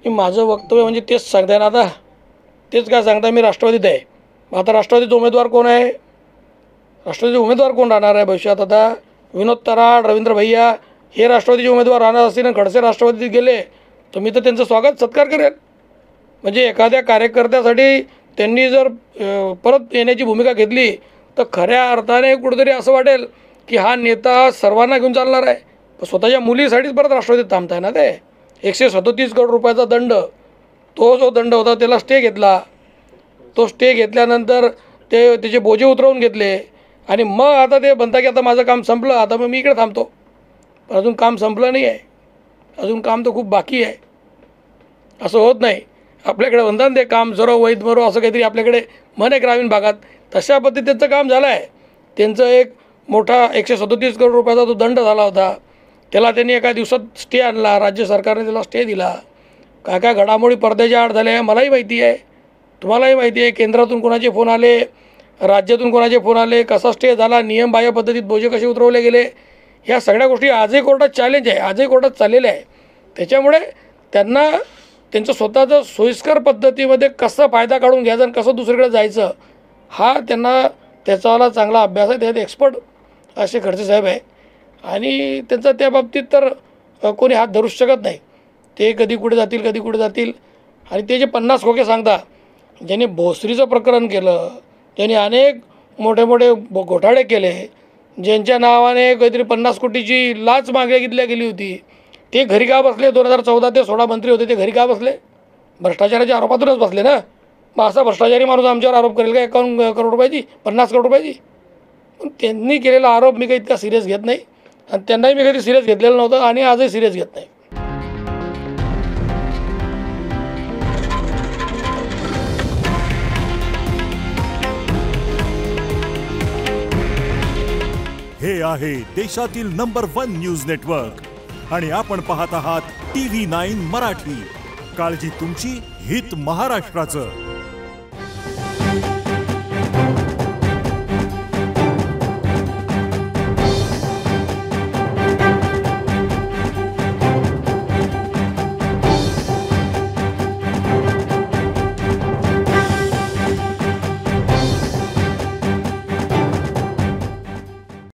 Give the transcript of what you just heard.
की माझं वक्तव्य म्हणजे तेच सांगताय ना, आता तेच काय सांगताय, मी राष्ट्रवादीत आहे. आता राष्ट्रवादीचा उमेदवार कोण आहे? राष्ट्रवादीचे उमेदवार कोण राहणार आहे भविष्यात? आता विनोद तराड, रवींद्र भैया हे राष्ट्रवादीचे उमेदवार राहणार असतील आणि खडसे राष्ट्रवादीत गेले तर मी तर त्यांचं स्वागत सत्कार करेन. म्हणजे एखाद्या कार्यकर्त्यासाठी त्यांनी जर परत येण्याची भूमिका घेतली तर खऱ्या अर्थाने कुठेतरी असं वाटेल की हा नेता सर्वांना घेऊन चालणार आहे. पण स्वतःच्या मुलीसाठीच परत राष्ट्रवादीत थांबताय ना ते. 137 करोड रुपयाचा दंड, तो जो दंड होता त्याला स्टे घेतला. तो स्टे घेतल्यानंतर त्याचे बोजे उतरवून घेतले आणि मग आता ते म्हणता की आता माझं काम संपलं, आता मग मी इकडे थांबतो. पण अजून काम संपलं नाही आहे, अजून काम तर खूप बाकी आहे. असं होत नाही. आपल्याकडे म्हणतात ते काम जरो वैद मरो असं काहीतरी आपल्याकडे म्हण आहे ग्रामीण भागात, तशा पद्धतीचं काम झालं आहे. त्यांचं एक मोठा 137 करोड रुपयाचा जो दंड झाला होता त्याला त्यांनी एका दिवसात स्टे आणला. राज्य सरकारने त्याला स्टे दिला. काय काय घडामोडी पडद्याच्या आड झाल्या मलाही माहिती आहे, तुम्हालाही माहिती आहे. केंद्रातून कोणाचे फोन आले, राज्यातून कोणाचे फोन आले, कसा स्टे झाला, नियमबाह्य पद्धतीत बोजे कसे उतरवले गेले, ह्या सगळ्या गोष्टी आजही कोर्टात चॅलेंज आहे, आजही कोर्टात चाललेल्या आहे. त्याच्यामुळे त्यांना त्यांचं स्वतःचं सोयीस्कर पद्धतीमध्ये कसं फायदा काढून घ्यायचा आणि कसं दुसरीकडे जायचं हा त्यांना त्याचावाला चांगला अभ्यास आहे. त्यात एक्सपर्ट असे खडसे साहेब आहे आणि त्यांचा त्या बाबतीत तर कोणी हात धरू शकत नाही. ते कधी कुठे जातील, कधी कुठे जातील. आणि ते जे 50 खोके सांगता, ज्यांनी भोसरीचं प्रकरण केलं, ज्यांनी अनेक मोठे मोठे घोटाळे केले, ज्यांच्या नावाने काहीतरी 50 कोटीची लाच मागितल्या गेली होती, ते घरी का बसले? 2014 ते 16 मंत्री होते, ते घरी का बसले? भ्रष्टाचाराच्या आरोपातूनच बसले ना. मग असा भ्रष्टाचारी माणूस आमच्यावर आरोप करेल का 51 करोड रुपयाची, 50 करोड रुपयाची? पण त्यांनी केलेला आरोप मी काही इतका सिरियस घेत नाही आणि त्यांनाही मी कधी सिरियस घेतलेलं नव्हतं आणि आजही सिरियस घेत नाही. हे आहे देशातील नंबर 1 न्यूज नेटवर्क आणि आपण पाहत आहात TV9 मराठी. काळजी तुमची, हित महाराष्ट्राचं.